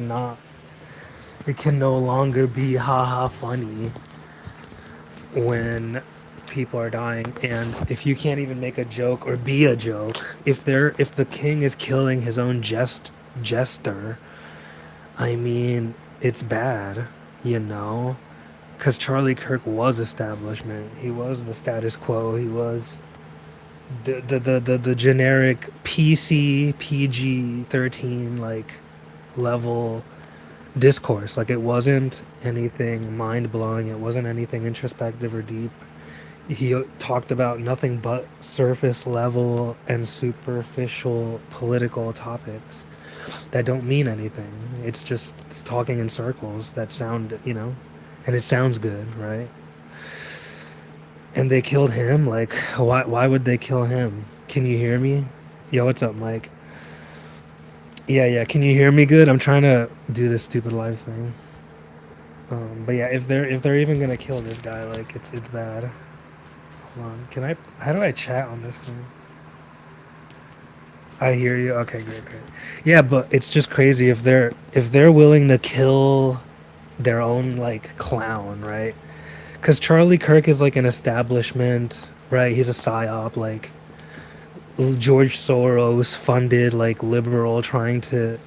not. It can no longer be haha funny when people are dying, and if you can't even make a joke or be a joke, if the king is killing his own jester, I mean, it's bad, you know? Because Charlie Kirk was establishment. He was the status quo. He was the generic PC, PG 13, like, level discourse. Like, it wasn't anything mind blowing, it wasn't anything introspective or deep. He talked about nothing but surface level and superficial political topics that don't mean anything. It's talking in circles that sound, and it sounds good, right? And they killed him. Like, why would they kill him? Can you hear me? Yo, what's up, Mike? Yeah, yeah. Can you hear me good? I'm trying to do this stupid live thing. But yeah, if they're even gonna kill this guy, like, it's bad. Hold on. Can I? How do I chat on this thing? I hear you. Okay, great, great. Yeah, but it's just crazy if they're willing to kill their own, like, clown, right? Because Charlie Kirk is like an establishment, right? He's a psyop, like George Soros funded, like, liberal, trying to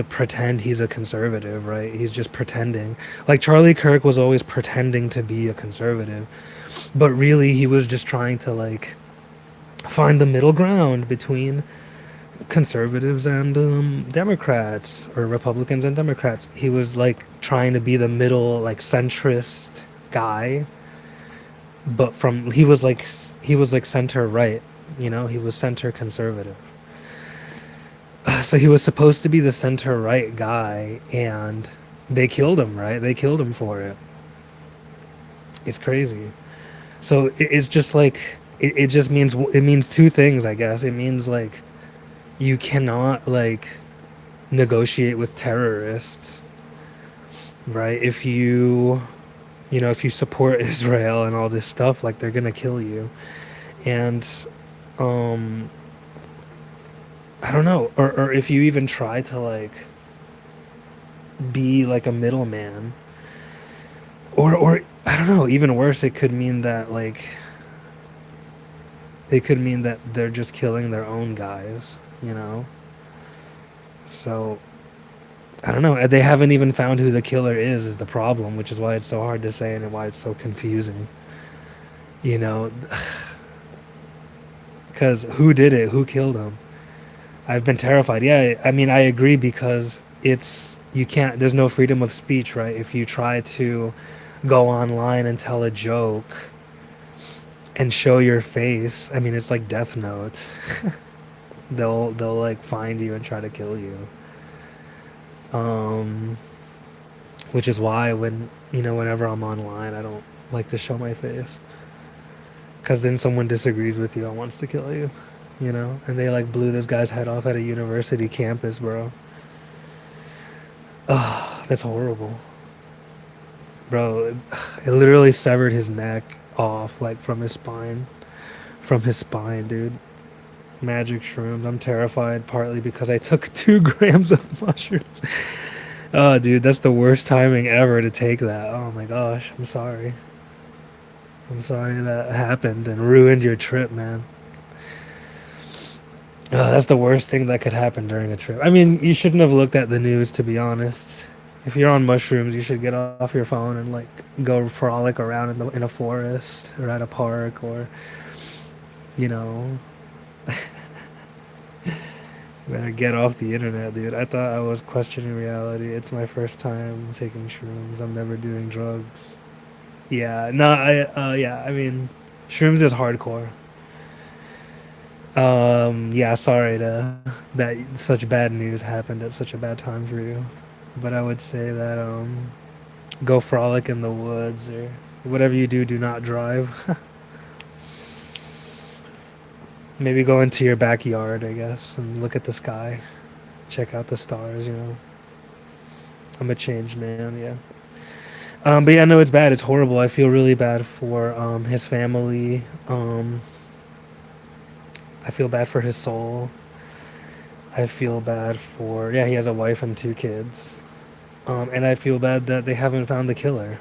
pretend he's a conservative, right? He's just pretending. Like, Charlie Kirk was always pretending to be a conservative, but really he was just trying to, like, find the middle ground between conservatives and Democrats, or Republicans and Democrats. He was, like, trying to be the middle, like, centrist guy, but he was like center right. He was center conservative. So he was supposed to be the center right guy, and they killed him. Right? They killed him for it. It's crazy. So it's just like it just means it means two things, I guess. It means, like, you cannot, like, negotiate with terrorists, right? If you support Israel and all this stuff, like, they're gonna kill you. And um I don't know, or if you even try to, like, be like a middleman, or I don't know, even worse, it could mean that, like, they could mean that they're just killing their own guys. So I don't know. They haven't even found who the killer is the problem, which is why it's so hard to say and why it's so confusing. You know, because who did it? Who killed him? I've been terrified. Yeah, I mean, I agree, because you can't, there's no freedom of speech, right? If you try to go online and tell a joke and show your face, I mean, it's like Death Note. They'll, like, find you and try to kill you. Um, which is why whenever I'm online, I don't like to show my face, because then someone disagrees with you and wants to kill you. And they, like, blew this guy's head off at a university campus, bro. Ugh, that's horrible, bro. It literally severed his neck off, like, from his spine, dude. Magic shrooms. I'm terrified, partly because I took 2 grams of mushrooms. Oh, dude, that's the worst timing ever to take that. Oh my gosh, I'm sorry. I'm sorry that happened and ruined your trip, man. That's the worst thing that could happen during a trip. I mean, you shouldn't have looked at the news, to be honest. If you're on mushrooms, you should get off your phone and, like, go frolic around in a forest or at a park, or, you know, better get off the internet, dude. I thought I was questioning reality. It's my first time taking shrooms. I'm never doing drugs. Yeah, no, yeah, I mean, shrooms is hardcore. Yeah, sorry that such bad news happened at such a bad time for you. But I would say that, go frolic in the woods, or whatever you do, do not drive. Maybe go into your backyard, I guess, and look at the sky. Check out the stars. I'm a changed man, yeah. But yeah, no, it's bad. It's horrible. I feel really bad for his family. I feel bad for his soul. I feel bad for, yeah, he has a wife and two kids. And I feel bad that they haven't found the killer.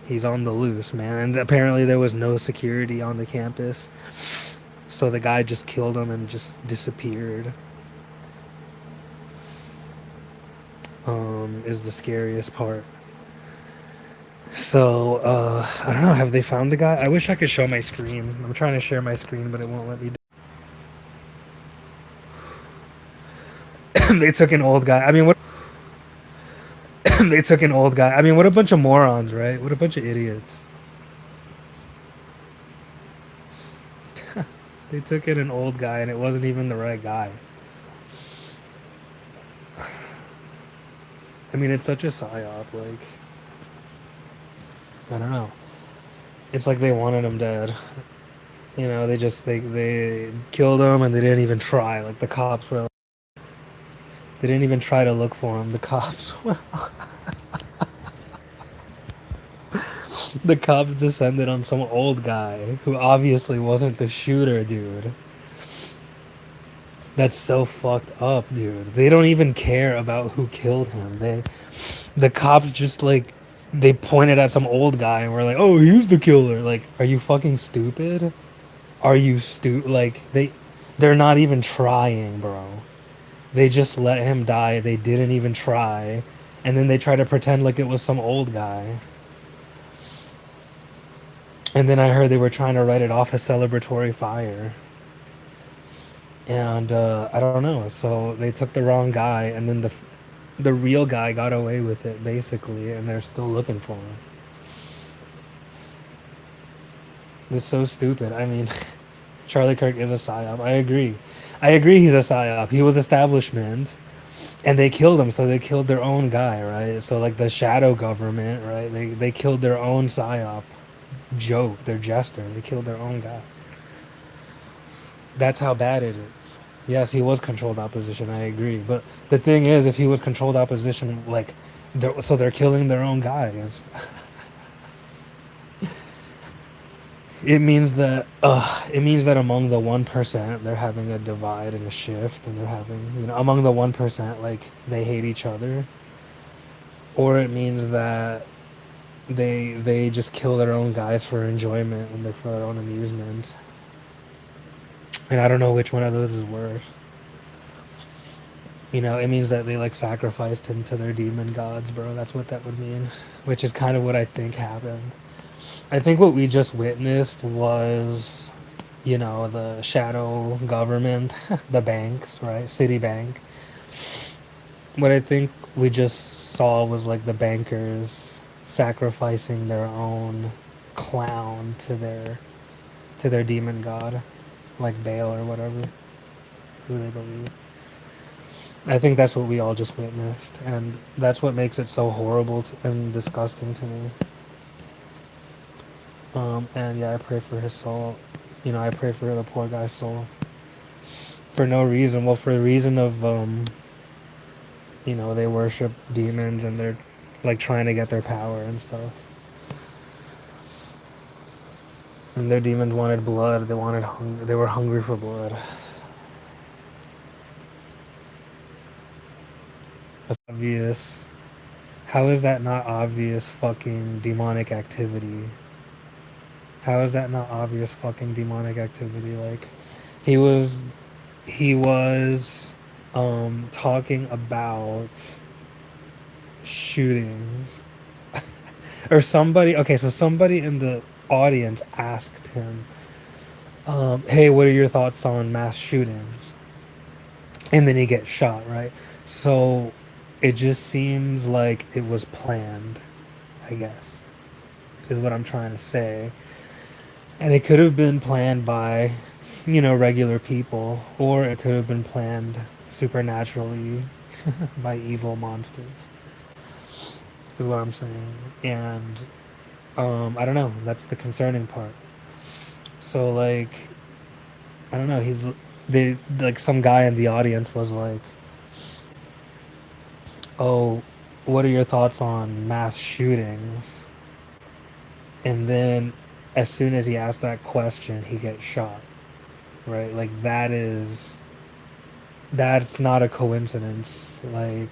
He's on the loose, man. And apparently there was no security on the campus. So the guy just killed him and just disappeared. Is the scariest part. So, I don't know. Have they found the guy? I wish I could show my screen. I'm trying to share my screen, but it won't let me. They took an old guy. I mean, what? They took an old guy. I mean, what a bunch of morons, right? What a bunch of idiots. They took in an old guy, and it wasn't even the right guy. I mean, it's such a psyop. Like, I don't know. It's like they wanted him dead. You know, they killed him, and they didn't even try. Like the cops were. They didn't even try to look for him. The cops. The cops descended on some old guy who obviously wasn't the shooter, dude. That's so fucked up, dude. They don't even care about who killed him. The cops just like, they pointed at some old guy and were like, "Oh, he's the killer." Like, are you fucking stupid? Are you like they're not even trying, bro. They just let him die. They didn't even try. And then they try to pretend like it was some old guy. And then I heard they were trying to write it off as celebratory fire. And I don't know. So they took the wrong guy, and then the real guy got away with it basically, and they're still looking for him. It's so stupid. I mean, Charlie Kirk is a psyop. I agree. I agree he's a psyop. He was establishment, and they killed him. So they killed their own guy, right? So like the shadow government, right? They killed their own psyop. Joke. Their jester. They killed their own guy. That's how bad it is. Yes, he was controlled opposition. I agree, but the thing is, if he was controlled opposition, like, so they're killing their own guys. It means that among the 1%, they're having a divide and a shift, and they're having, among the 1%, like they hate each other, or it means that they just kill their own guys for enjoyment and for their own amusement. And I don't know which one of those is worse. It means that they like sacrificed him to their demon gods, bro. That's what that would mean. Which is kind of what I think happened. I think what we just witnessed was, the shadow government, the banks, right? Citibank. What I think we just saw was like the bankers sacrificing their own clown to their demon god, like Baal or whatever, who they believe. I think that's what we all just witnessed, and that's what makes it so horrible and disgusting to me. And yeah, I pray for his soul. I pray for the poor guy's soul. For no reason. Well, for the reason of, they worship demons and they're like trying to get their power and stuff. And their demons wanted blood. They were hungry for blood. That's obvious. How is that not obvious fucking demonic activity? How is that not obvious fucking demonic activity? Like, he was he was talking about shootings. Or somebody, okay, so somebody in the audience asked him, hey, what are your thoughts on mass shootings? And then he gets shot, right? So it just seems like it was planned, I guess, is what I'm trying to say. And it could have been planned by, regular people, or it could have been planned supernaturally by evil monsters, is what I'm saying. And I don't know. That's the concerning part. So like, I don't know. They like some guy in the audience was like, "Oh, what are your thoughts on mass shootings?" And then, as soon as he asked that question, he gets shot. Right? Like That's not a coincidence. Like,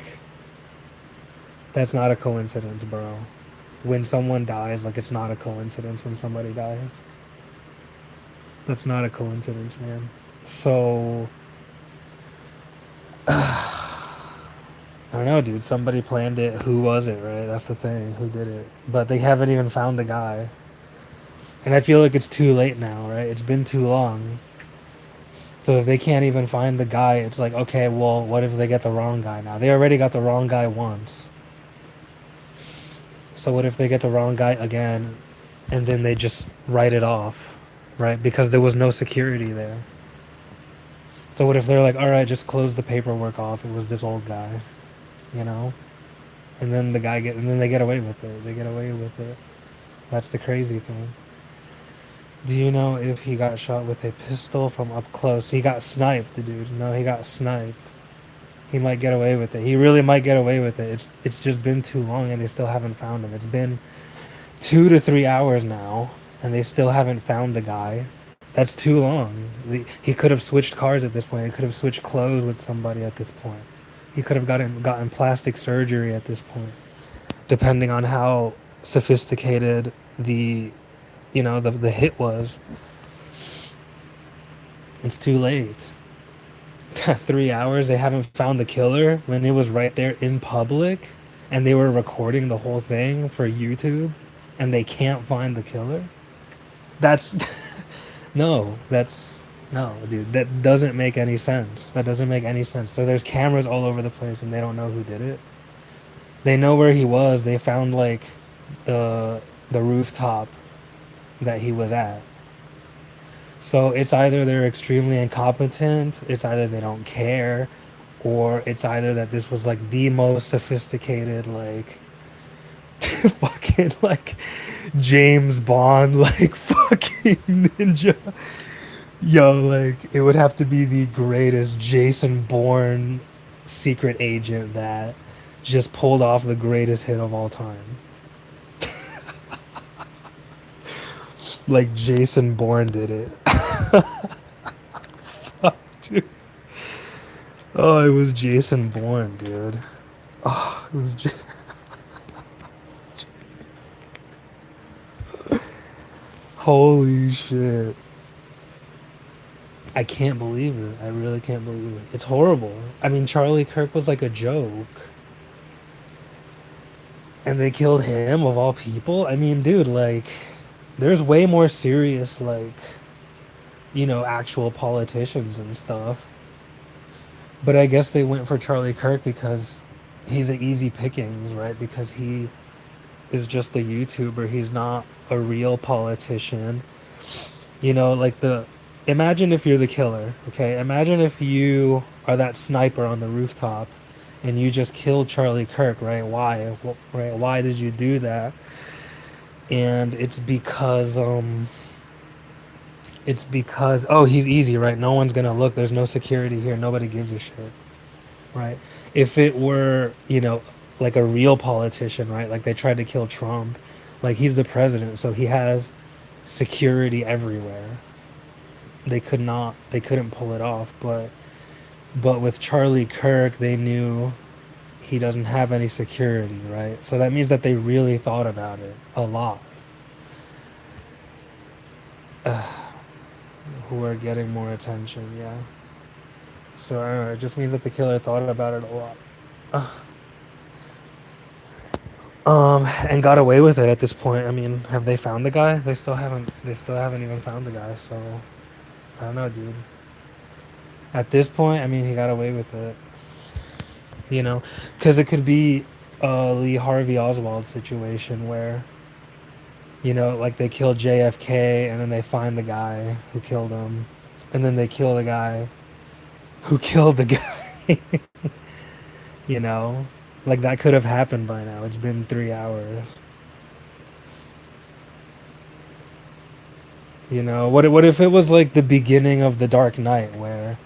that's not a coincidence, bro. When someone dies, like, it's not a coincidence when somebody dies. That's not a coincidence, man. So, I don't know, dude. Somebody planned it. Who was it, right? That's the thing. Who did it? But they haven't even found the guy. And I feel like it's too late now, right? It's been too long. So if they can't even find the guy, it's like, okay, well, what if they get the wrong guy now? They already got the wrong guy once. So what if they get the wrong guy again and then they just write it off, right? Because there was no security there. So what if they're like, all right, just close the paperwork off. It was this old guy, you know? And then they get away with it. They get away with it. That's the crazy thing. Do you know if he got shot with a pistol from up close? He got sniped, dude. No, he got sniped. He might get away with it. He really might get away with it. It's just been too long and they still haven't found him. It's been 2 to 3 hours now and they still haven't found the guy. That's too long. He could have switched cars at this point. He could have switched clothes with somebody at this point. He could have gotten plastic surgery at this point, depending on how sophisticated the hit was. It's too late. 3 hours they haven't found the killer when it was right there in public, and they were recording the whole thing for YouTube, and they can't find the killer. That's no, that's no, dude. That doesn't make any sense. That doesn't make any sense. So there's cameras all over the place, and they don't know who did it. They know where he was. They found like the the rooftop that he was at. So it's either they're extremely incompetent, it's either they don't care, or it's either that this was like the most sophisticated, like fucking like James Bond, like fucking ninja. Yo, like it would have to be the greatest Jason Bourne secret agent that just pulled off the greatest hit of all time. Like Jason Bourne did it. Fuck, dude. Oh, it was Jason Bourne, dude. Oh, it was. Holy shit! I can't believe it. I really can't believe it. It's horrible. I mean, Charlie Kirk was like a joke, and they killed him of all people. I mean, dude, like, there's way more serious, like, actual politicians and stuff. But I guess they went for Charlie Kirk because he's an easy pickings, right? Because he is just a YouTuber. He's not a real politician. Like imagine if you're the killer, okay? Imagine if you are that sniper on the rooftop and you just killed Charlie Kirk, right? Why? Right? Why did you do that? And it's because oh, he's easy, right? No one's gonna look. There's no security here. Nobody gives a shit, right? If it were, like a real politician, right? Like they tried to kill Trump, like he's the president, so he has security everywhere. They couldn't pull it off, but with Charlie Kirk, they knew he doesn't have any security, right? So that means that they really thought about it a lot. Who are getting more attention, yeah. So I don't know, it just means that the killer thought about it a lot. And got away with it at this point. I mean, have they found the guy? They still haven't. They still haven't even found the guy. So I don't know, dude. At this point, I mean, he got away with it. Because it could be a Lee Harvey Oswald situation where, like they killed JFK and then they find the guy who killed him, and then they kill the guy who killed the guy. you know, like that could have happened by now. It's been 3 hours. What if it was like the beginning of the Dark Knight, where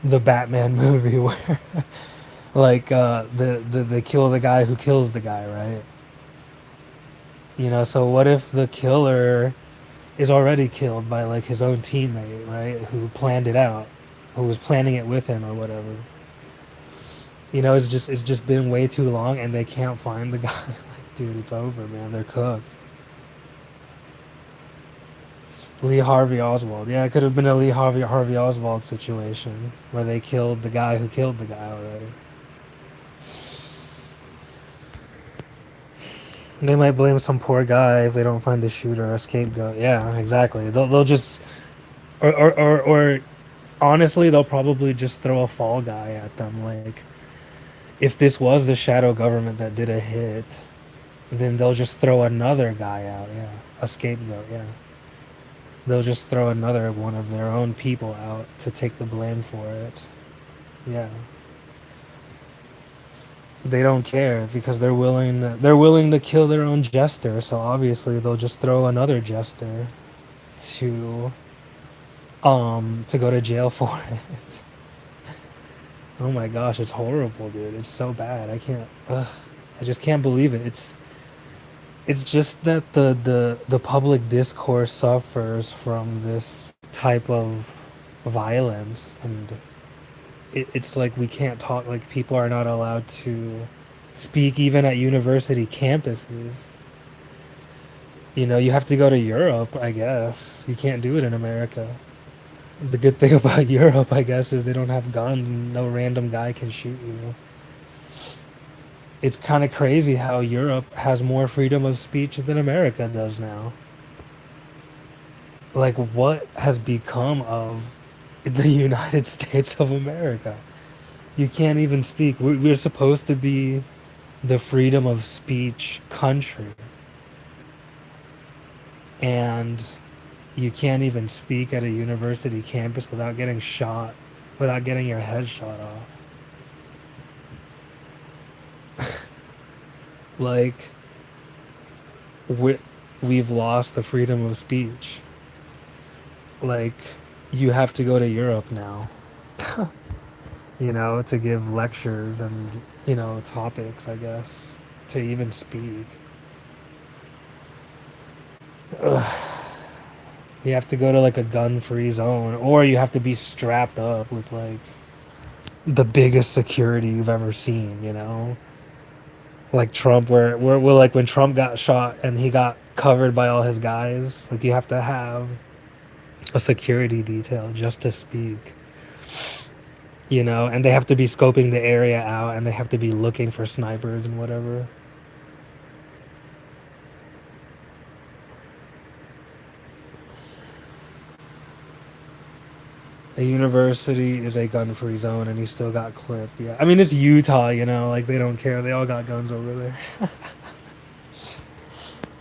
the Batman movie, where like they kill the guy who kills the guy, right? So what if the killer is already killed by like his own teammate, right? Who planned it out, who was planning it with him or whatever. You know, it's just been way too long, and they can't find the guy. Like, dude, it's over, man. They're cooked. Lee Harvey Oswald. Yeah, it could have been a Lee Harvey Oswald situation where they killed the guy who killed the guy already. They might blame some poor guy if they don't find the shooter or scapegoat. Yeah, exactly. They'll just or honestly, they'll probably just throw a fall guy at them. Like, if this was the shadow government that did a hit, then they'll just throw another guy out. Yeah, a scapegoat. Yeah, they'll just throw another one of their own people out to take the blame for it. Yeah, they don't care because they're willing to kill their own jester. So obviously they'll just throw another jester to to go to jail for it. Oh my gosh, it's horrible, dude. It's so bad. I can't. I just can't believe it. It's just that the public discourse suffers from this type of violence, and it's like we can't talk. Like, people are not allowed to speak even at university campuses. You know, you have to go to Europe, I guess. You can't do it in America. The good thing about Europe, I guess, is they don't have guns and no random guy can shoot you. It's kind of crazy how Europe has more freedom of speech than America does now. Like, what has become of the United States of America? You can't even speak. We're supposed to be the freedom of speech country, and you can't even speak at a university campus without getting shot, without getting your head shot off. Like, we, we've lost the freedom of speech. Like, you have to go to Europe now, to give lectures and, topics, I guess, to even speak. Ugh. You have to go to like a gun-free zone, or you have to be strapped up with like the biggest security you've ever seen, like Trump, where like when Trump got shot and he got covered by all his guys, like you have to have a security detail just to speak, and they have to be scoping the area out and they have to be looking for snipers and whatever. A university is a gun-free zone, and he still got clipped. Yeah, I mean it's Utah, like they don't care. They all got guns over there.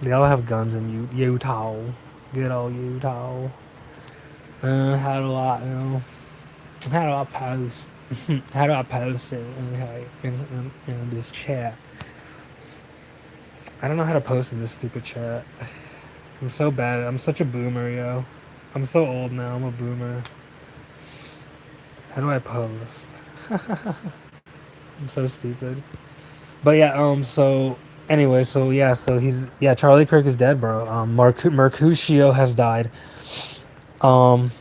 They all have guns in Utah. Good old Utah. How do I know? How do I post? How do I post it in this chat? I don't know how to post in this stupid chat. I'm so bad. I'm such a boomer, yo. I'm so old now. I'm a boomer. How do I post? I'm so stupid. But yeah. So anyway. So yeah. So Charlie Kirk is dead, bro. Mercutio has died. Um.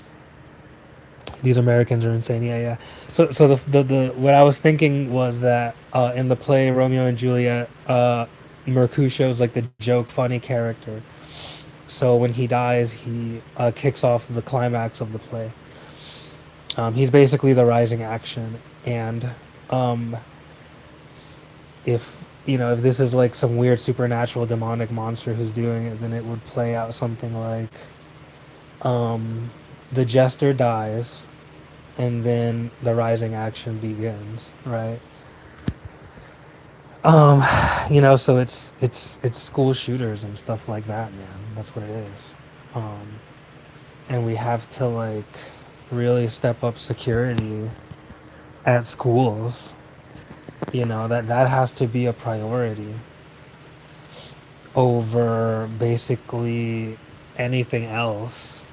These Americans are insane. Yeah, yeah. So the what I was thinking was that in the play Romeo and Juliet, Mercutio is like the joke, funny character. So when he dies, he kicks off the climax of the play. He's basically the rising action, and um, if this is like some weird supernatural demonic monster who's doing it, then it would play out something like the jester dies, and then the rising action begins, right? Um, so it's school shooters and stuff like that, man. That's what it is. Um, and we have to like really step up security at schools. That has to be a priority over basically anything else.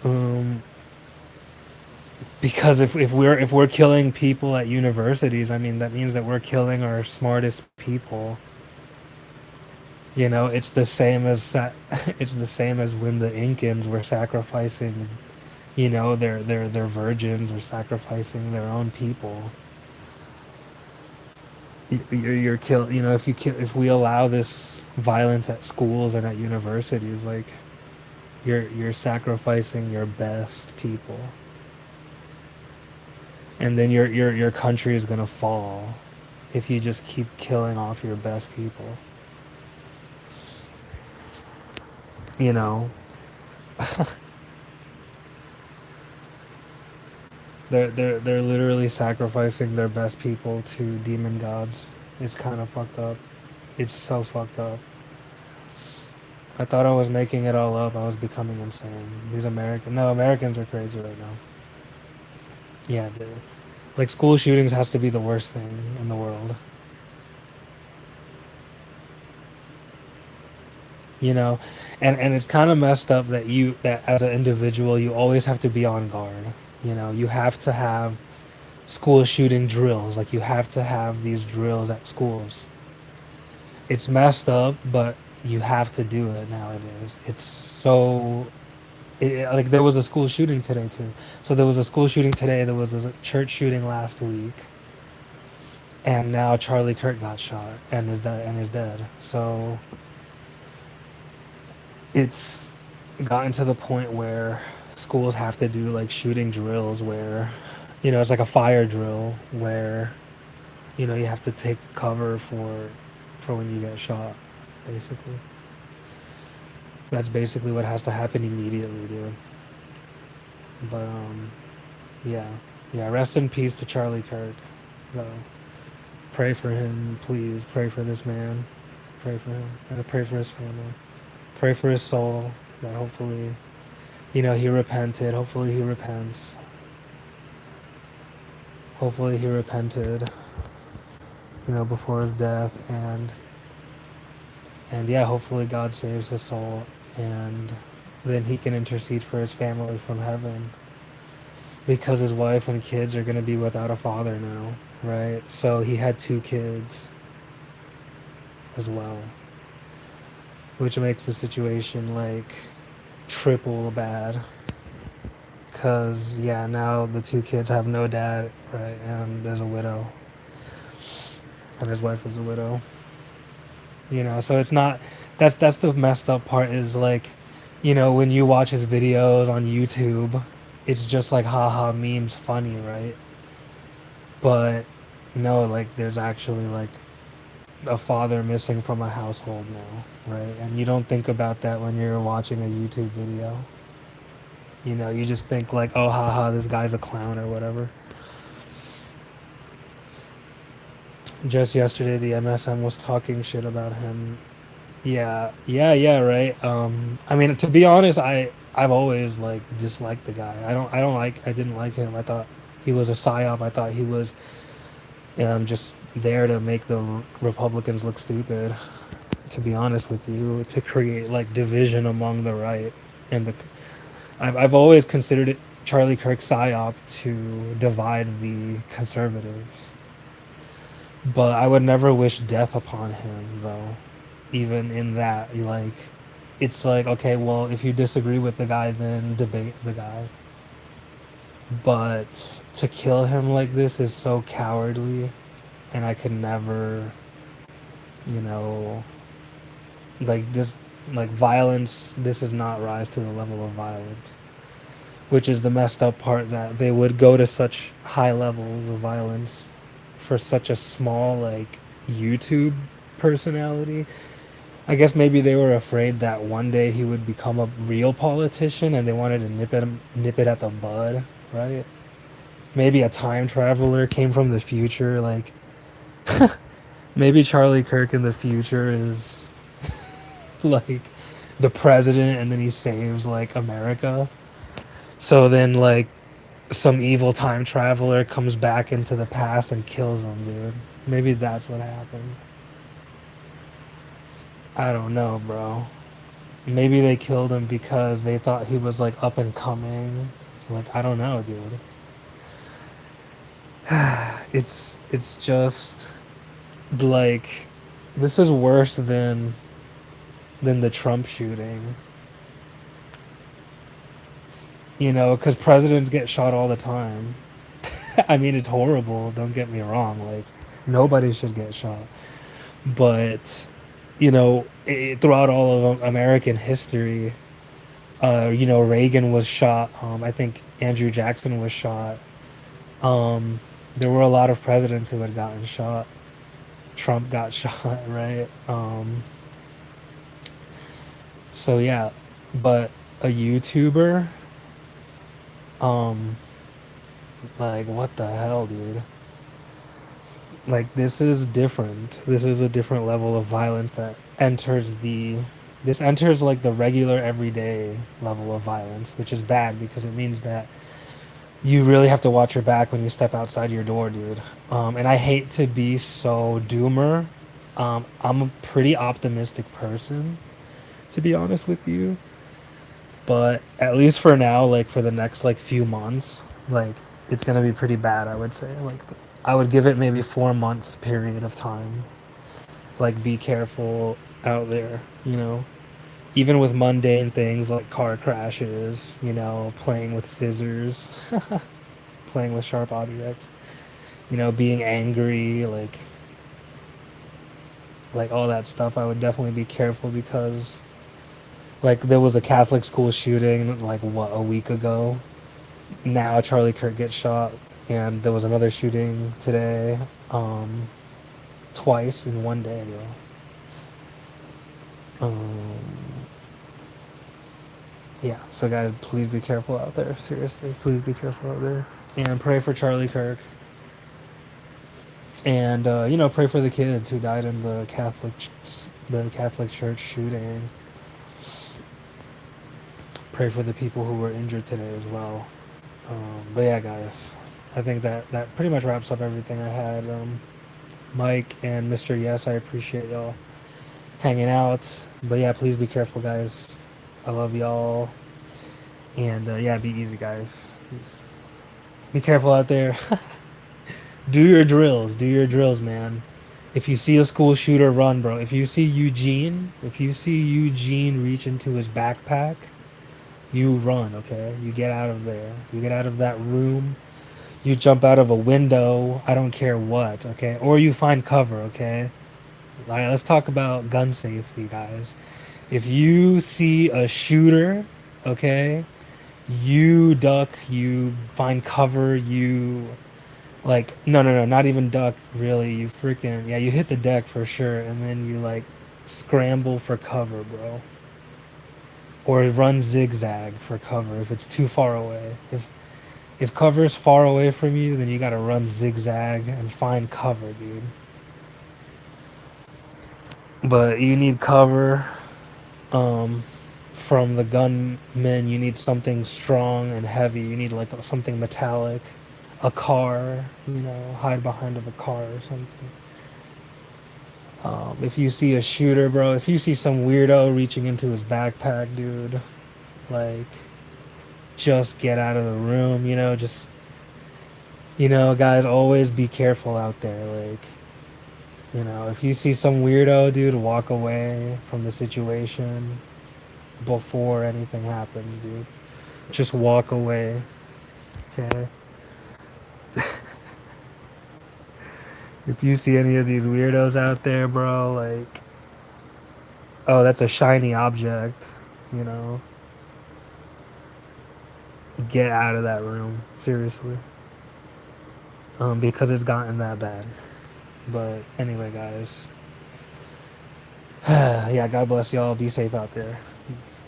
Um, because if we're killing people at universities, I mean that means that we're killing our smartest people. It's the same as it's the same as when the Incans were sacrificing You know, they're virgins or sacrificing their own people. You're kill. You know, if you kill, if we allow this violence at schools and at universities, like you're sacrificing your best people, and then your country is gonna fall if you just keep killing off your best people. You know, they're literally sacrificing their best people to demon gods. It's kind of fucked up. It's so fucked up. I thought I was making it all up. I was becoming insane. These Americans are crazy right now. Yeah, dude. Like school shootings has to be the worst thing in the world. You know, and it's kind of messed up that you that as an individual you always have to be on guard. You know, you have to have school shooting drills. Like you have to have these drills at schools. It's messed up, but you have to do it nowadays. It's so like there was a school shooting today too. So there was a school shooting today. There was a church shooting last week, and now Charlie Kirk got shot and is dead. So it's gotten to the point where schools have to do like shooting drills where, you know, it's like a fire drill where, you know, you have to take cover for when you get shot, basically. That's basically what has to happen immediately, dude. But yeah, yeah. Rest in peace to Charlie Kirk. Though, pray for him, please. Pray for this man. Pray for him, and pray for his family. Pray for his soul. That hopefully, you know, he repented. Hopefully, he repents. Hopefully, he repented. You know, before his death, and yeah, hopefully, God saves his soul, and then he can intercede for his family from heaven because his wife and kids are going to be without a father now, right? So he had two kids as well, which makes the situation like triple bad. Cause yeah, now the two kids have no dad, right? And there's a widow, and his wife is a widow. You know, so it's not. That's the messed up part. Is like, you know, when you watch his videos on YouTube, it's just like haha memes, funny, right? But no, like there's actually like a father missing from a household now, right? And you don't think about that when you're watching a YouTube video. You know, you just think like, oh, haha, this guy's a clown or whatever. Just yesterday, the MSM was talking shit about him. Yeah, yeah, yeah, right. I mean, to be honest, I've always like disliked the guy. I didn't like him. I thought he was a psyop. I thought he was just there to make the Republicans look stupid. To be honest with you, to create like division among the right and the I've always considered it Charlie Kirk's psyop to divide the conservatives. But I would never wish death upon him, though. Even in that, like, it's like, okay, well, if you disagree with the guy, then debate the guy. But to kill him like this is so cowardly, and I could never, you know, like this, like violence. This is not rise to the level of violence, which is the messed up part that they would go to such high levels of violence for such a small like YouTube personality. I guess maybe they were afraid that one day he would become a real politician and they wanted to nip it at the bud, right? Maybe a time traveler came from the future, like maybe Charlie Kirk in the future is like the president and then he saves like America. So then like some evil time traveler comes back into the past and kills him, dude. Maybe that's what happened. I don't know, bro. Maybe they killed him because they thought he was like up and coming. Like I don't know, dude. It's just like this is worse than the Trump shooting. You know, because presidents get shot all the time. I mean, it's horrible. Don't get me wrong. Like, nobody should get shot. But, you know, throughout all of American history, you know, Reagan was shot. I think Andrew Jackson was shot. Um, there were a lot of presidents who had gotten shot. Trump got shot, right? So yeah, but a YouTuber, um, like what the hell, dude? Like this is different. This is a different level of violence that enters the. This enters like the regular everyday level of violence, which is bad because it means that you really have to watch your back when you step outside your door, dude. And I hate to be so doomer. I'm a pretty optimistic person, to be honest with you. But at least for now, like for the next like few months, like it's gonna be pretty bad. I would say, like I would give it maybe 4 month period of time. Like be careful out there, you know. Even with mundane things like car crashes, you know, playing with scissors, playing with sharp objects, you know, being angry, like all that stuff. I would definitely be careful because like there was a Catholic school shooting like what a week ago. Now Charlie Kirk gets shot, and there was another shooting today, um, twice in one day, bro. Yeah, so guys, please be careful out there. Seriously, please be careful out there, and pray for Charlie Kirk, and you know, pray for the kids who died in the Catholic Church shooting. Pray for the people who were injured today as well. But yeah, guys, I think that pretty much wraps up everything I had. Mike and Mr. Yes, I appreciate y'all hanging out. But yeah, please be careful, guys. I love y'all. And yeah, be easy, guys. Peace. Be careful out there. Do your drills. Do your drills, man. If you see a school shooter, run, bro. If you see Eugene reach into his backpack, you run, okay? You get out of there. You get out of that room. You jump out of a window. I don't care what, okay? Or you find cover, okay? All right, let's talk about gun safety, guys. If you see a shooter, okay, you duck, you find cover, you like no, not even duck, really. You freaking yeah, you hit the deck for sure, and then you like scramble for cover, bro. Or run zigzag for cover if it's too far away. If cover is far away from you, then you gotta run zigzag and find cover, dude. But you need cover um, from the gunmen. You need something strong and heavy. You need like something metallic, a car. You know, hide behind of a car or something. If you see a shooter, bro, if you see some weirdo reaching into his backpack, dude, like just get out of the room. Guys, always be careful out there. Like, if you see some weirdo, dude, walk away from the situation before anything happens, dude. Just walk away, okay? If you see any of these weirdos out there, bro, like, oh, that's a shiny object, you know, get out of that room, seriously. Because it's gotten that bad. But anyway, guys, yeah, God bless y'all. Be safe out there. Peace.